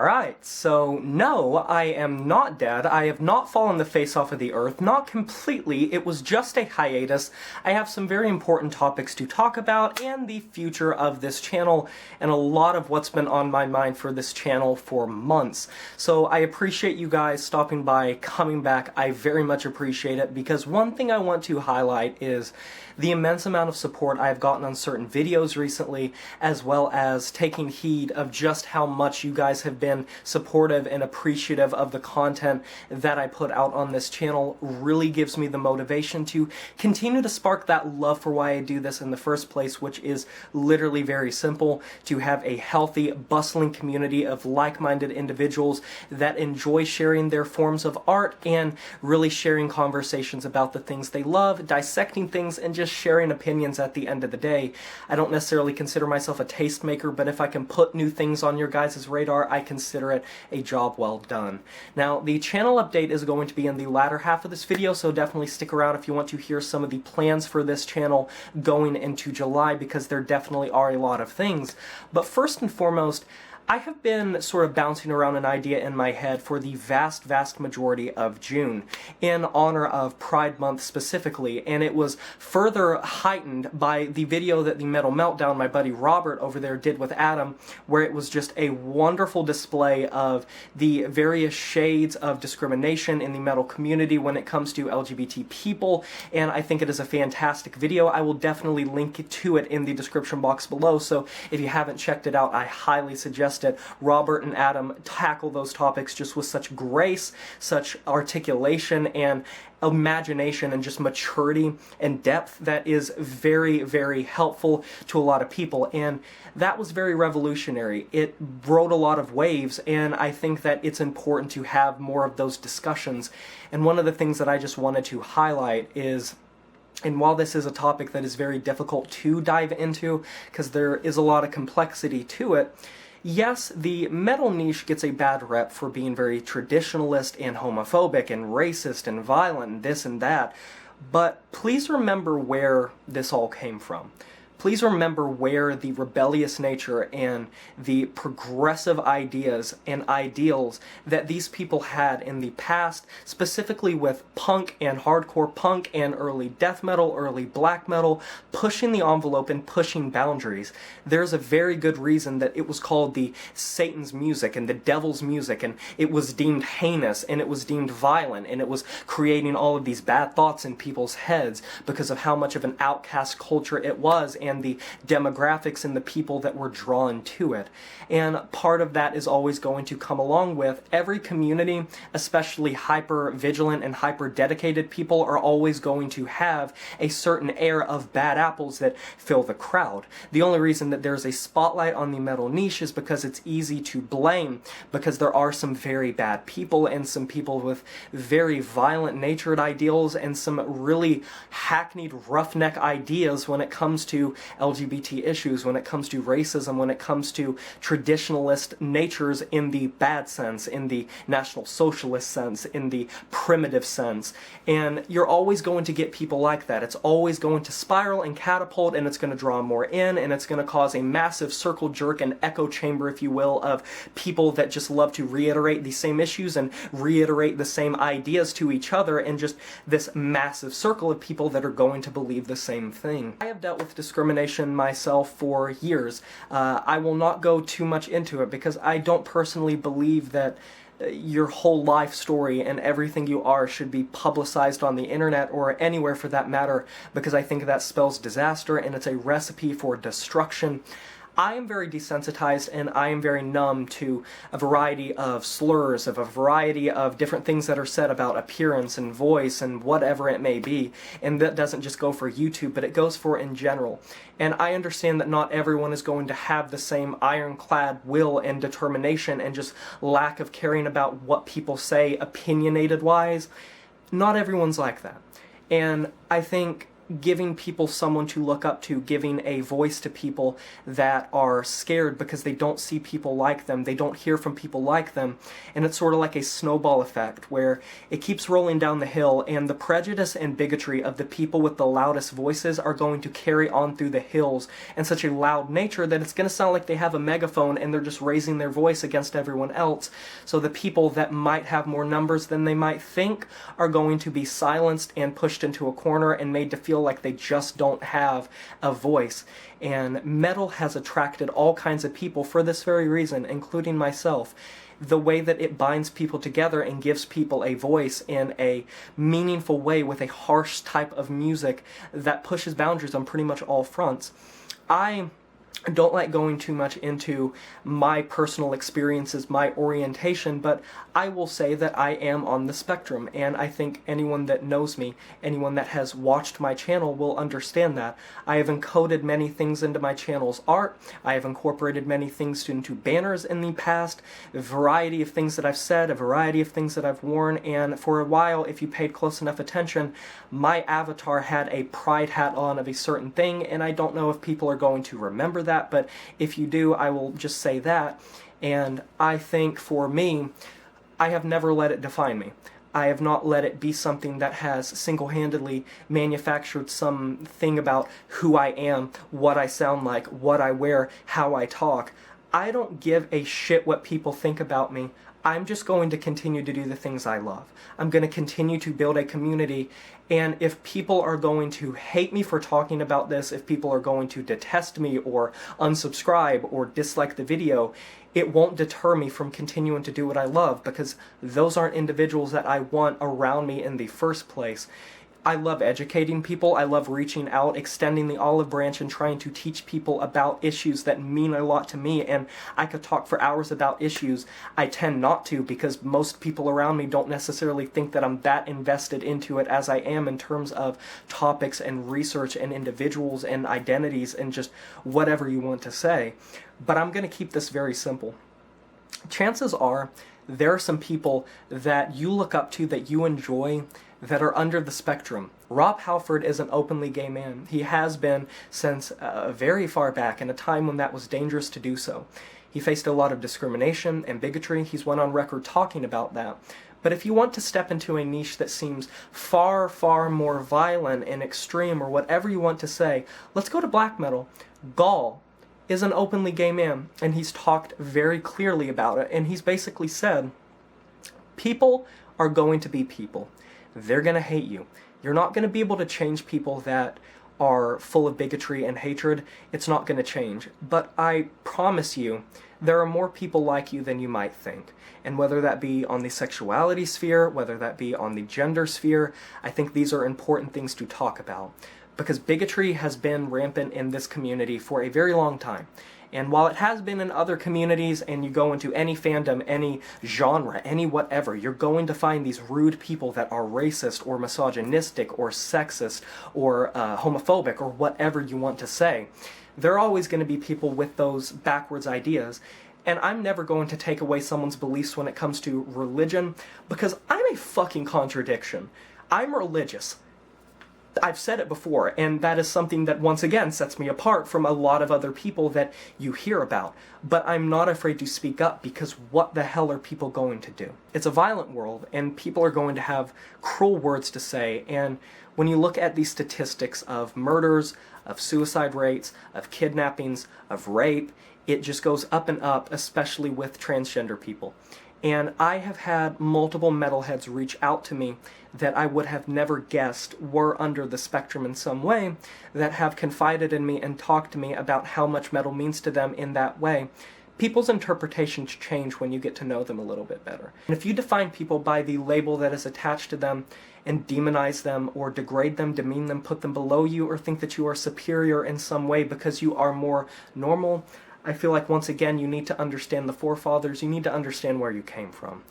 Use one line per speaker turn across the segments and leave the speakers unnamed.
Alright, so no, I am not dead. I have not fallen the face off of the earth. Not completely. It was just a hiatus. I have some very important topics to talk about and the future of this channel and a lot of what's been on my mind for this channel for months. So I appreciate you guys stopping by, coming back. I very much appreciate it because one thing I want to highlight is the immense amount of support I've gotten on certain videos recently, as well as taking heed of just how much you guys have been supportive and appreciative of the content that I put out on this channel. Really gives me the motivation to continue to spark that love for why I do this in the first place, which is literally very simple: to have a healthy, bustling community of like-minded individuals that enjoy sharing their forms of art and really sharing conversations about the things they love, dissecting things, and just sharing opinions at the end of the day. I don't necessarily consider myself a tastemaker, but if I can put new things on your guys' radar, I consider it a job well done. Now, the channel update is going to be in the latter half of this video, so definitely stick around if you want to hear some of the plans for this channel going into July, because there definitely are a lot of things. But first and foremost, I have been sort of bouncing around an idea in my head for the vast majority of June in honor of Pride Month specifically, and it was further heightened by the video that the Metal Meltdown, my buddy Robert over there, did with Adam, where it was just a wonderful display of the various shades of discrimination in the metal community when it comes to LGBT people, and I think it is a fantastic video. I will definitely link to it in the description box below, so if you haven't checked it out, I highly suggest it. Robert and Adam tackle those topics just with such grace, such articulation, and imagination, and just maturity and depth that is very helpful to a lot of people, and that was very revolutionary. It rode a lot of waves, and I think that it's important to have more of those discussions. And one of the things that I just wanted to highlight is, and while this is a topic that is very difficult to dive into because there is a lot of complexity to it, yes, the metal niche gets a bad rep for being very traditionalist and homophobic and racist and violent and this and that, but please remember where this all came from. Please remember where the rebellious nature and the progressive ideas and ideals that these people had in the past, specifically with punk and hardcore punk and early death metal, early black metal, pushing the envelope and pushing boundaries. There's a very good reason that it was called the Satan's music and the devil's music, and it was deemed heinous and it was deemed violent, and it was creating all of these bad thoughts in people's heads because of how much of an outcast culture it was, and the demographics and the people that were drawn to it. And part of that is always going to come along with every community, especially hyper-vigilant and hyper-dedicated people, are always going to have a certain air of bad apples that fill the crowd. The only reason that there's a spotlight on the metal niche is because it's easy to blame, because there are some very bad people and some people with very violent natured ideals and some really hackneyed roughneck ideas when it comes to LGBT issues, when it comes to racism, when it comes to traditionalist natures in the bad sense, in the National Socialist sense, in the primitive sense. And you're always going to get people like that. It's always going to spiral and catapult, and it's going to draw more in, and it's going to cause a massive circle jerk and echo chamber, if you will, of people that just love to reiterate the same issues and reiterate the same ideas to each other, and just this massive circle of people that are going to believe the same thing. I have dealt with discrimination myself for years. I will not go too much into it because I don't personally believe that your whole life story and everything you are should be publicized on the internet or anywhere for that matter, because I think that spells disaster and it's a recipe for destruction. I am very desensitized and I am very numb to a variety of slurs, of a variety of different things that are said about appearance and voice and whatever it may be. And that doesn't just go for YouTube, but it goes for in general. And I understand that not everyone is going to have the same ironclad will and determination and just lack of caring about what people say opinionated-wise. Not everyone's like that. And I think giving people someone to look up to, giving a voice to people that are scared because they don't see people like them, they don't hear from people like them, and it's sort of like a snowball effect where it keeps rolling down the hill, and the prejudice and bigotry of the people with the loudest voices are going to carry on through the hills in such a loud nature that it's going to sound like they have a megaphone and they're just raising their voice against everyone else. So the people that might have more numbers than they might think are going to be silenced and pushed into a corner and made to feel like they just don't have a voice. And metal has attracted all kinds of people for this very reason, including myself. The way that it binds people together and gives people a voice in a meaningful way with a harsh type of music that pushes boundaries on pretty much all fronts. I don't like going too much into my personal experiences, my orientation, but I will say that I am on the spectrum, and I think anyone that knows me, anyone that has watched my channel will understand that. I have encoded many things into my channel's art, I have incorporated many things into banners in the past, a variety of things that I've said, a variety of things that I've worn, and for a while, if you paid close enough attention, my avatar had a pride hat on of a certain thing, and I don't know if people are going to remember that, but if you do, I will just say that. And I think for me, I have never let it define me. I have not let it be something that has single-handedly manufactured something about who I am, what I sound like, what I wear, how I talk. I don't give a shit what people think about me. I'm just going to continue to do the things I love. I'm going to continue to build a community, and if people are going to hate me for talking about this, if people are going to detest me or unsubscribe or dislike the video, it won't deter me from continuing to do what I love, because those aren't individuals that I want around me in the first place. I love educating people, I love reaching out, extending the olive branch and trying to teach people about issues that mean a lot to me, and I could talk for hours about issues. I tend not to, because most people around me don't necessarily think that I'm that invested into it as I am in terms of topics and research and individuals and identities and just whatever you want to say. But I'm going to keep this very simple. Chances are there are some people that you look up to, that you enjoy, that are under the spectrum. Rob Halford is an openly gay man. He has been since very far back, in a time when that was dangerous to do so. He faced a lot of discrimination and bigotry. He's went on record talking about that. But if you want to step into a niche that seems far, far more violent and extreme, or whatever you want to say, let's go to black metal. Gaul is an openly gay man, and he's talked very clearly about it, and he's basically said, people are going to be people. They're going to hate you. You're not going to be able to change people that are full of bigotry and hatred. It's not going to change. But I promise you, there are more people like you than you might think. And whether that be on the sexuality sphere, whether that be on the gender sphere, I think these are important things to talk about. Because bigotry has been rampant in this community for a very long time. And while it has been in other communities, and you go into any fandom, any genre, any whatever, you're going to find these rude people that are racist or misogynistic or sexist or homophobic or whatever you want to say. There are always going to be people with those backwards ideas. And I'm never going to take away someone's beliefs when it comes to religion, because I'm a fucking contradiction. I'm religious. I've said it before, and that is something that once again sets me apart from a lot of other people that you hear about. But I'm not afraid to speak up, because what the hell are people going to do? It's a violent world, and people are going to have cruel words to say, and when you look at the statistics of murders, of suicide rates, of kidnappings, of rape, it just goes up and up, especially with transgender people. And I have had multiple metalheads reach out to me that I would have never guessed were under the spectrum in some way, that have confided in me and talked to me about how much metal means to them in that way. People's interpretations change when you get to know them a little bit better. And if you define people by the label that is attached to them and demonize them or degrade them, demean them, put them below you, or think that you are superior in some way because you are more normal, I feel like once again you need to understand the forefathers, you need to understand where you came from.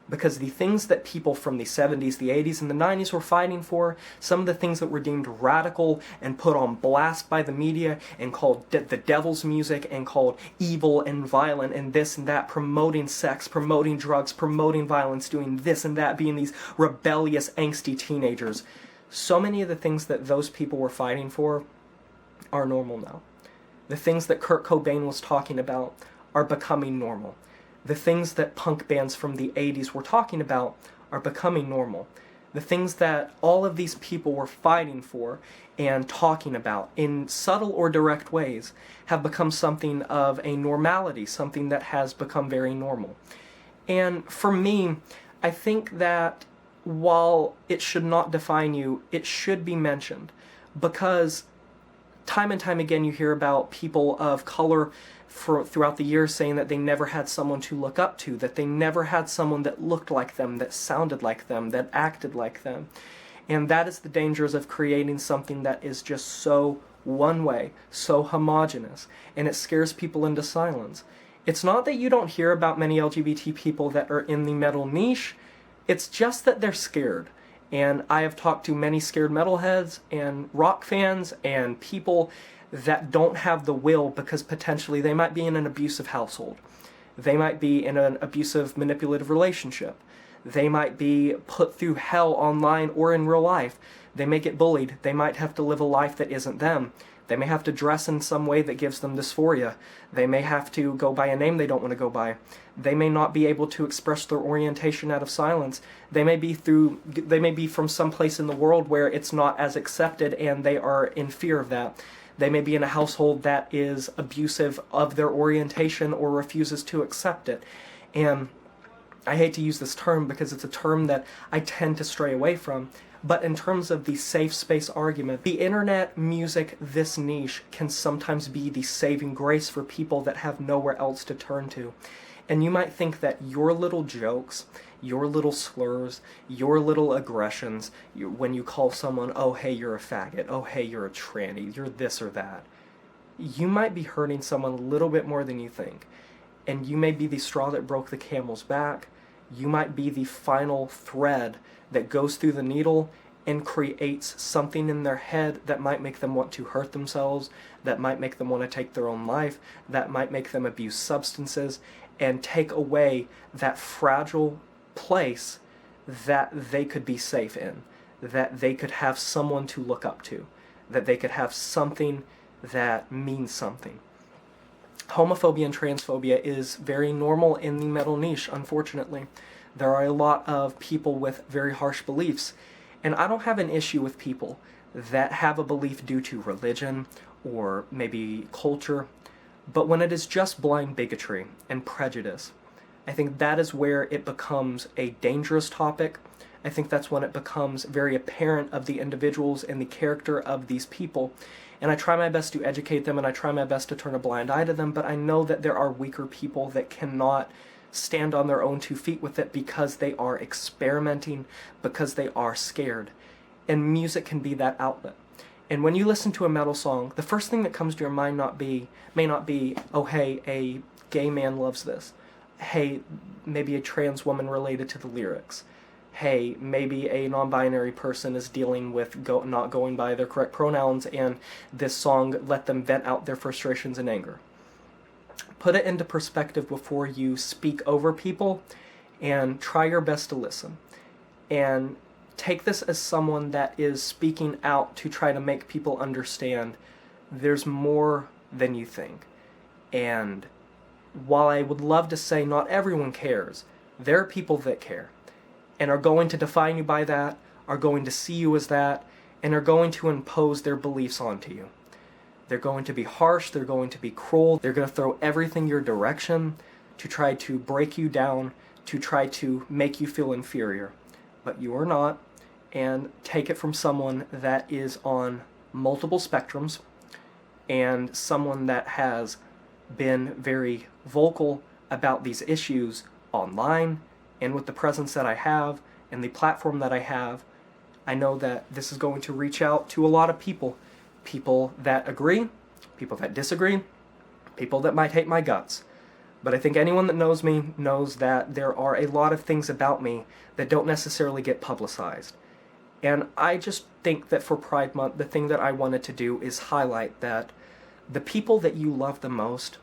Because the things that people from the 70s, the 80s, and the 90s were fighting for, some of the things that were deemed radical and put on blast by the media and called the devil's music and called evil and violent and this and that, promoting sex, promoting drugs, promoting violence, doing this and that, being these rebellious, angsty teenagers. So many of the things that those people were fighting for are normal now. The things that Kurt Cobain was talking about are becoming normal. The things that punk bands from the 80s were talking about are becoming normal. The things that all of these people were fighting for and talking about in subtle or direct ways have become something of a normality, something that has become very normal. And for me, I think that while it should not define you, it should be mentioned, because time and time again you hear about people of color throughout the years saying that they never had someone to look up to, that they never had someone that looked like them, that sounded like them, that acted like them. And that is the dangers of creating something that is just so one way, so homogenous, and it scares people into silence. It's not that you don't hear about many LGBT people that are in the metal niche, it's just that they're scared. And I have talked to many scared metalheads and rock fans and people that don't have the will because potentially they might be in an abusive household. They might be in an abusive, manipulative relationship. They might be put through hell online or in real life. They may get bullied. They might have to live a life that isn't them. They may have to dress in some way that gives them dysphoria. They may have to go by a name they don't want to go by. They may not be able to express their orientation out of silence. They may be from some place in the world where it's not as accepted and they are in fear of that. They may be in a household that is abusive of their orientation or refuses to accept it. And I hate to use this term because it's a term that I tend to stray away from, but in terms of the safe space argument, the internet, music, this niche can sometimes be the saving grace for people that have nowhere else to turn to. And you might think that your little jokes, your little slurs, your little aggressions, when you call someone, oh hey, you're a faggot, oh hey, you're a tranny, you're this or that, you might be hurting someone a little bit more than you think. And you may be the straw that broke the camel's back. You might be the final thread that goes through the needle and creates something in their head that might make them want to hurt themselves, that might make them want to take their own life, that might make them abuse substances, and take away that fragile place that they could be safe in, that they could have someone to look up to, that they could have something that means something. Homophobia and transphobia is very normal in the metal niche, unfortunately. There are a lot of people with very harsh beliefs, and I don't have an issue with people that have a belief due to religion or maybe culture, but when it is just blind bigotry and prejudice, I think that is where it becomes a dangerous topic. I think that's when it becomes very apparent of the individuals and the character of these people. And I try my best to educate them and I try my best to turn a blind eye to them, but I know that there are weaker people that cannot stand on their own 2 feet with it because they are experimenting, because they are scared. And music can be that outlet. And when you listen to a metal song, the first thing that comes to your mind may not be, oh hey, a gay man loves this. Hey, maybe a trans woman related to the lyrics. Hey, maybe a non-binary person is dealing with not going by their correct pronouns and this song let them vent out their frustrations and anger. Put it into perspective before you speak over people and try your best to listen. And take this as someone that is speaking out to try to make people understand there's more than you think. And while I would love to say not everyone cares, there are people that care and are going to define you by that, are going to see you as that, and are going to impose their beliefs onto you. They're going to be harsh, they're going to be cruel, they're going to throw everything your direction to try to break you down, to try to make you feel inferior. But you are not, and take it from someone that is on multiple spectrums, and someone that has been very vocal about these issues online, and with the presence that I have, and the platform that I have, I know that this is going to reach out to a lot of people. People that agree, people that disagree, people that might hate my guts. But I think anyone that knows me knows that there are a lot of things about me that don't necessarily get publicized. And I just think that for Pride Month, the thing that I wanted to do is highlight that the people that you love the most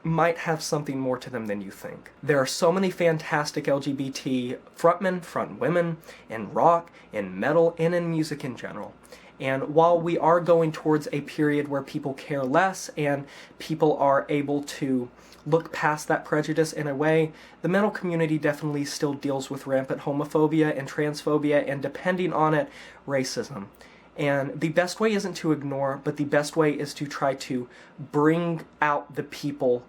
might have something more to them than you think. There are so many fantastic LGBT frontmen, frontwomen, in rock, in metal, and in music in general. And while we are going towards a period where people care less and people are able to look past that prejudice in a way, the metal community definitely still deals with rampant homophobia and transphobia and, depending on it, racism. And the best way isn't to ignore, but the best way is to try to bring out the people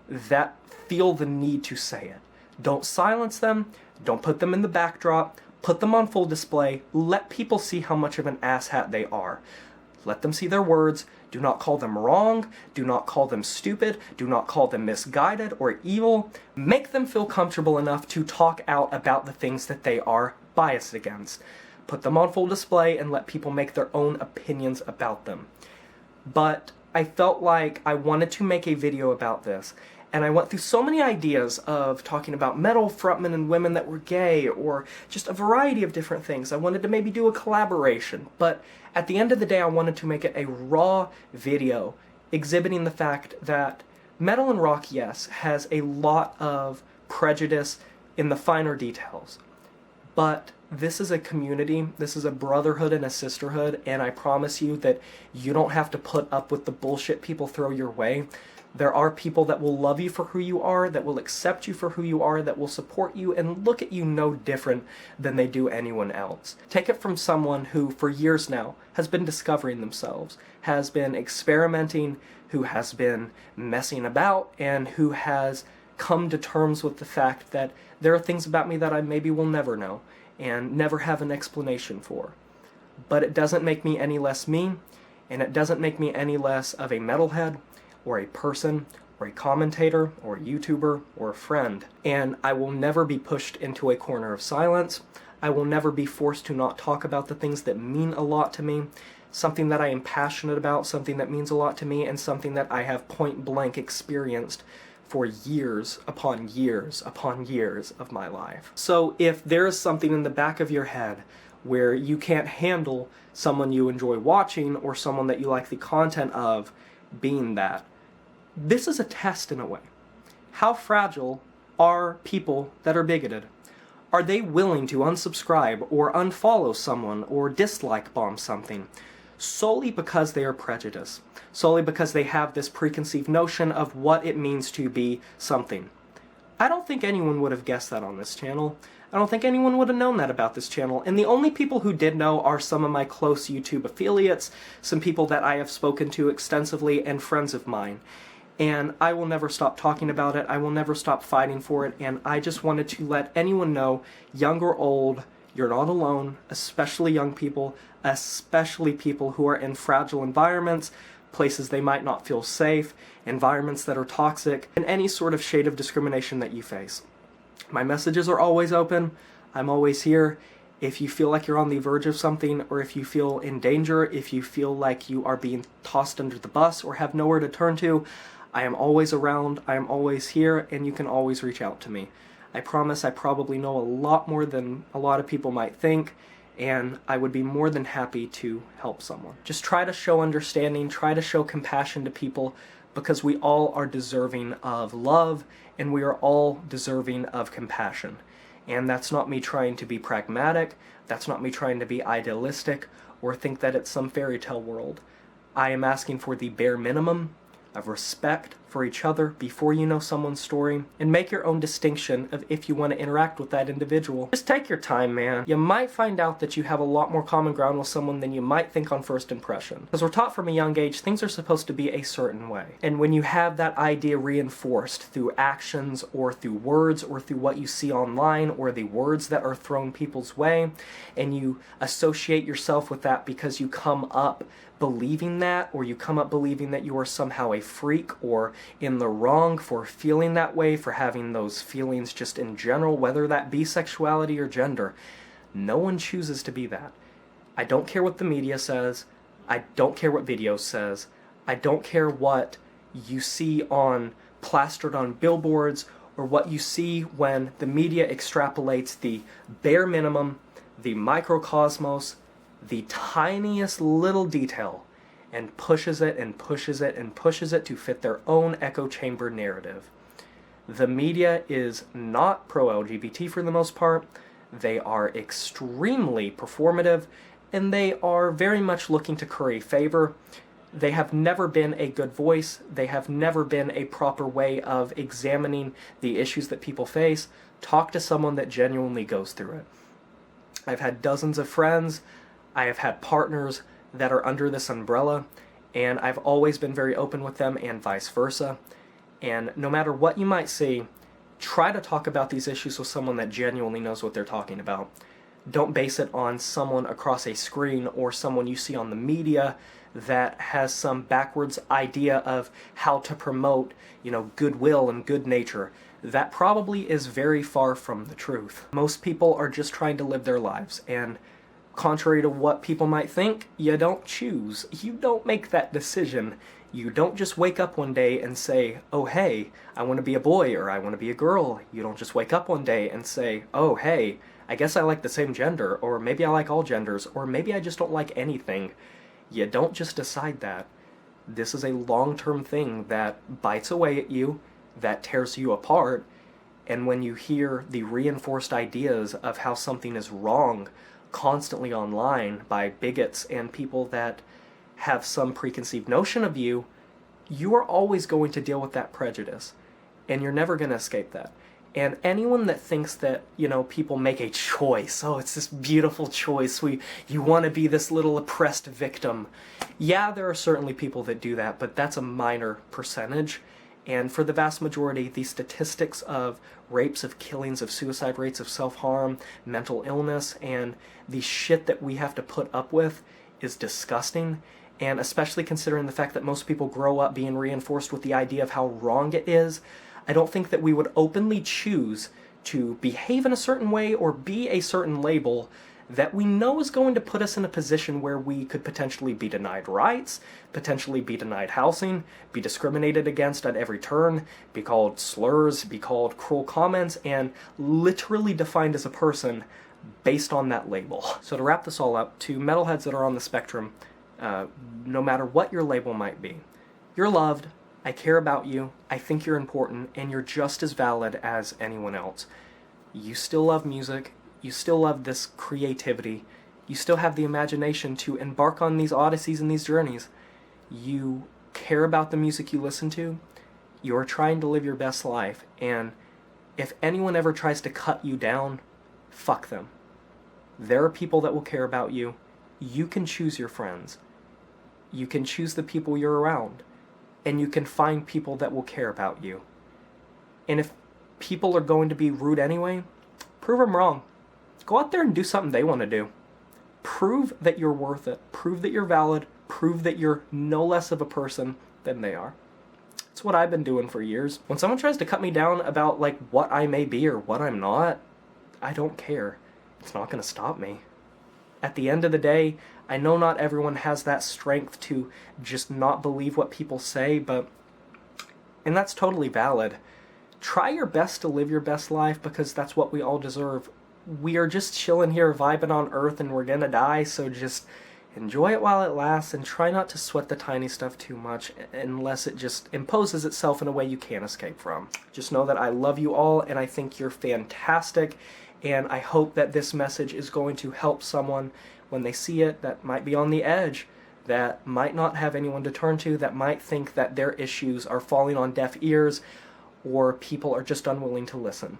that feel the need to say it. Don't silence them, don't put them in the backdrop, put them on full display, let people see how much of an asshat they are. Let them see their words, do not call them wrong, do not call them stupid, do not call them misguided or evil. Make them feel comfortable enough to talk out about the things that they are biased against. Put them on full display and let people make their own opinions about them. But I felt like I wanted to make a video about this, and I went through so many ideas of talking about metal frontmen and women that were gay, or just a variety of different things. I wanted to maybe do a collaboration, but at the end of the day I wanted to make it a raw video exhibiting the fact that metal and rock, yes, has a lot of prejudice in the finer details, but this is a community, this is a brotherhood and a sisterhood, and I promise you that you don't have to put up with the bullshit people throw your way. There are people that will love you for who you are, that will accept you for who you are, that will support you and look at you no different than they do anyone else. Take it from someone who, for years now, has been discovering themselves, has been experimenting, who has been messing about, and who has come to terms with the fact that there are things about me that I maybe will never know and never have an explanation for. But it doesn't make me any less me, and it doesn't make me any less of a metalhead, or a person, or a commentator, or a YouTuber, or a friend. And I will never be pushed into a corner of silence. I will never be forced to not talk about the things that mean a lot to me, something that I am passionate about, something that means a lot to me, and something that I have point blank experienced for years upon years upon years of my life. So if there is something in the back of your head where you can't handle someone you enjoy watching or someone that you like the content of being that, this is a test in a way. How fragile are people that are bigoted? Are they willing to unsubscribe or unfollow someone or dislike bomb something solely because they are prejudiced, solely because they have this preconceived notion of what it means to be something? I don't think anyone would have guessed that on this channel. I don't think anyone would have known that about this channel, and the only people who did know are some of my close YouTube affiliates, some people that I have spoken to extensively, and friends of mine. And I will never stop talking about it, I will never stop fighting for it, and I just wanted to let anyone know, young or old, you're not alone, especially young people, especially people who are in fragile environments, places they might not feel safe, environments that are toxic, and any sort of shade of discrimination that you face. My messages are always open, I'm always here. If you feel like you're on the verge of something, or if you feel in danger, if you feel like you are being tossed under the bus or have nowhere to turn to, I am always around, I am always here, and you can always reach out to me. I promise I probably know a lot more than a lot of people might think, and I would be more than happy to help someone. Just try to show understanding, try to show compassion to people, because we all are deserving of love, and we are all deserving of compassion. And that's not me trying to be pragmatic, that's not me trying to be idealistic, or think that it's some fairy tale world. I am asking for the bare minimum of respect for each other before you know someone's story, and make your own distinction of if you want to interact with that individual. Just take your time, man. You might find out that you have a lot more common ground with someone than you might think on first impression. Because we're taught from a young age things are supposed to be a certain way. And when you have that idea reinforced through actions or through words or through what you see online or the words that are thrown people's way, and you associate yourself with that because you come up believing that, or you come up believing that you are somehow a freak or in the wrong for feeling that way, for having those feelings just in general, whether that be sexuality or gender. No one chooses to be that. I don't care what the media says. I don't care what video says. I don't care what you see on plastered on billboards, or what you see when the media extrapolates the bare minimum, the microcosmos, the tiniest little detail, and pushes it and pushes it and pushes it to fit their own echo chamber narrative. The media is not pro-LGBT for the most part. They are extremely performative, and they are very much looking to curry favor. They have never been a good voice. They have never been a proper way of examining the issues that people face. Talk to someone that genuinely goes through it. I've had dozens of friends. I have had partners that are under this umbrella, and I've always been very open with them and vice versa. And no matter what you might see, try to talk about these issues with someone that genuinely knows what they're talking about. Don't base it on someone across a screen or someone you see on the media that has some backwards idea of how to promote, goodwill and good nature. That probably is very far from the truth. Most people are just trying to live their lives, and contrary to what people might think, you don't choose. You don't make that decision. You don't just wake up one day and say, oh hey, I want to be a boy or I want to be a girl. You don't just wake up one day and say, oh hey, I guess I like the same gender, or maybe I like all genders, or maybe I just don't like anything. You don't just decide that. This is a long-term thing that bites away at you, that tears you apart, and when you hear the reinforced ideas of how something is wrong constantly online by bigots and people that have some preconceived notion of you, you are always going to deal with that prejudice, and you're never going to escape that. And anyone that thinks that, people make a choice, oh, it's this beautiful choice, you want to be this little oppressed victim. Yeah, there are certainly people that do that, but that's a minor percentage. And for the vast majority, the statistics of rapes, of killings, of suicide rates, of self-harm, mental illness, and the shit that we have to put up with is disgusting. And especially considering the fact that most people grow up being reinforced with the idea of how wrong it is, I don't think that we would openly choose to behave in a certain way or be a certain label that we know is going to put us in a position where we could potentially be denied rights, potentially be denied housing, be discriminated against at every turn, be called slurs, be called cruel comments, and literally defined as a person based on that label. So to wrap this all up, to metalheads that are on the spectrum, no matter what your label might be, you're loved, I care about you, I think you're important, and you're just as valid as anyone else. You still love music, you still love this creativity, you still have the imagination to embark on these odysseys and these journeys. You care about the music you listen to, you're trying to live your best life, and if anyone ever tries to cut you down, fuck them. There are people that will care about you. You can choose your friends. You can choose the people you're around. And you can find people that will care about you. And if people are going to be rude anyway, prove them wrong. Go out there and do something they want to do. Prove that you're worth it. Prove that you're valid. Prove that you're no less of a person than they are. It's what I've been doing for years. When someone tries to cut me down about what I may be or what I'm not, I don't care. It's not going to stop me. At the end of the day, I know not everyone has that strength to just not believe what people say, and that's totally valid. Try your best to live your best life because that's what we all deserve. We are just chilling here, vibing on Earth, and we're gonna die, so just enjoy it while it lasts and try not to sweat the tiny stuff too much unless it just imposes itself in a way you can't escape from. Just know that I love you all and I think you're fantastic, and I hope that this message is going to help someone when they see it that might be on the edge, that might not have anyone to turn to, that might think that their issues are falling on deaf ears or people are just unwilling to listen.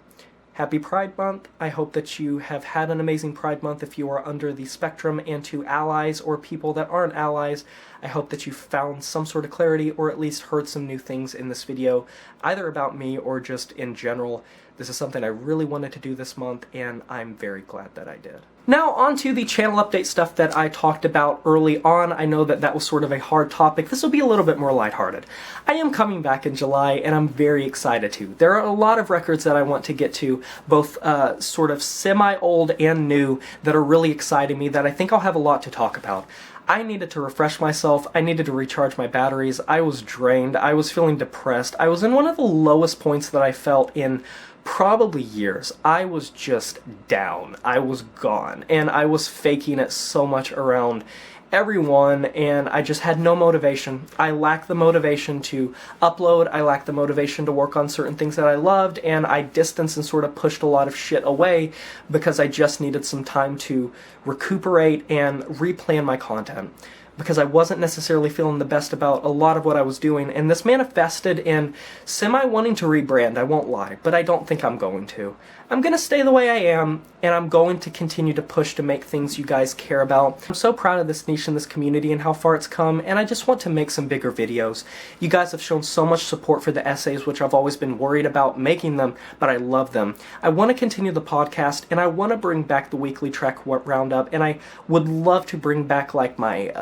Happy Pride Month. I hope that you have had an amazing Pride Month if you are under the spectrum, and to allies or people that aren't allies, I hope that you found some sort of clarity or at least heard some new things in this video, either about me or just in general. This is something I really wanted to do this month, and I'm very glad that I did. Now on to the channel update stuff that I talked about early on. I know that that was sort of a hard topic. This will be a little bit more lighthearted. I am coming back in July, and I'm very excited to. There are a lot of records that I want to get to, both sort of semi-old and new, that are really exciting me, that I think I'll have a lot to talk about. I needed to refresh myself. I needed to recharge my batteries. I was drained. I was feeling depressed. I was in one of the lowest points that I felt in probably years. I was just down. I was gone. And I was faking it so much around everyone, and I just had no motivation. I lacked the motivation to upload, I lacked the motivation to work on certain things that I loved, and I distanced and sort of pushed a lot of shit away because I just needed some time to recuperate and replan my content, because I wasn't necessarily feeling the best about a lot of what I was doing, and this manifested in semi-wanting to rebrand, I won't lie, but I don't think I'm going to. I'm going to stay the way I am, and I'm going to continue to push to make things you guys care about. I'm so proud of this niche and this community and how far it's come, and I just want to make some bigger videos. You guys have shown so much support for the essays, which I've always been worried about making them, but I love them. I want to continue the podcast, and I want to bring back the weekly track roundup, and I would love to bring back like my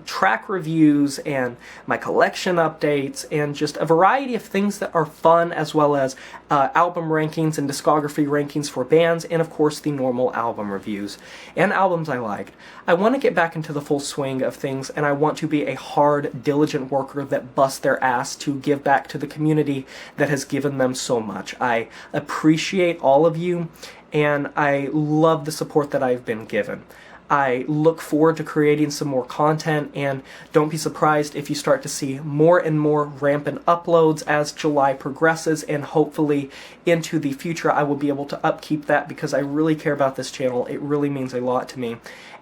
track reviews and my collection updates and just a variety of things that are fun, as well as album rankings and discography rankings for bands, and of course the normal album reviews and albums I liked. I want to get back into the full swing of things, and I want to be a hard, diligent worker that busts their ass to give back to the community that has given them so much. I appreciate all of you, and I love the support that I've been given. I look forward to creating some more content, and don't be surprised if you start to see more and more rampant uploads as July progresses, and hopefully into the future I will be able to upkeep that, because I really care about this channel. It really means a lot to me,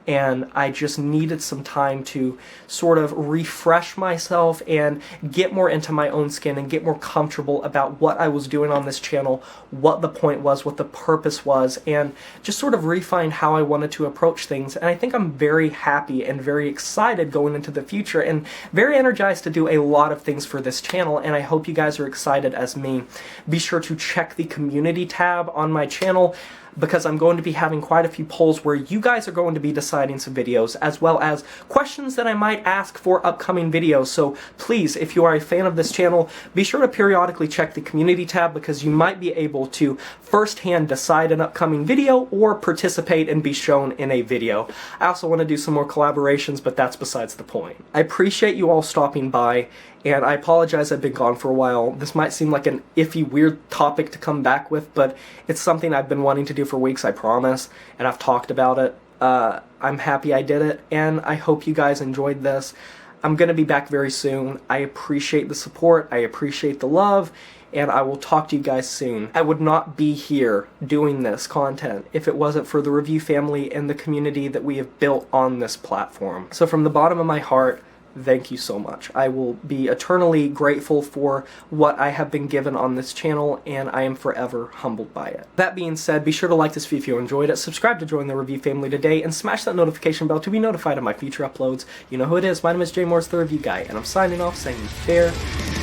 and I just needed some time to sort of refresh myself and get more into my own skin and get more comfortable about what I was doing on this channel, what the point was, what the purpose was, and just sort of refine how I wanted to approach things. And I think I'm very happy and very excited going into the future, and very energized to do a lot of things for this channel, and I hope you guys are excited as me. Be sure to check the community tab on my channel, because I'm going to be having quite a few polls where you guys are going to be deciding some videos, as well as questions that I might ask for upcoming videos. So please, if you are a fan of this channel, be sure to periodically check the community tab, because you might be able to firsthand decide an upcoming video or participate and be shown in a video. I also want to do some more collaborations, but that's besides the point. I appreciate you all stopping by, and I apologize I've been gone for a while. This might seem like an iffy, weird topic to come back with, but it's something I've been wanting to do for weeks, I promise, and I've talked about it. I'm happy I did it, and I hope you guys enjoyed this. I'm going to be back very soon. I appreciate the support, I appreciate the love, and I will talk to you guys soon. I would not be here doing this content if it wasn't for the review family and the community that we have built on this platform. So from the bottom of my heart, thank you so much. I will be eternally grateful for what I have been given on this channel, and I am forever humbled by it. That being said, be sure to like this video if you enjoyed it, subscribe to join the review family today, and smash that notification bell to be notified of my future uploads. You know who it is, my name is Jay Morris, the Review Guy, and I'm signing off saying farewell.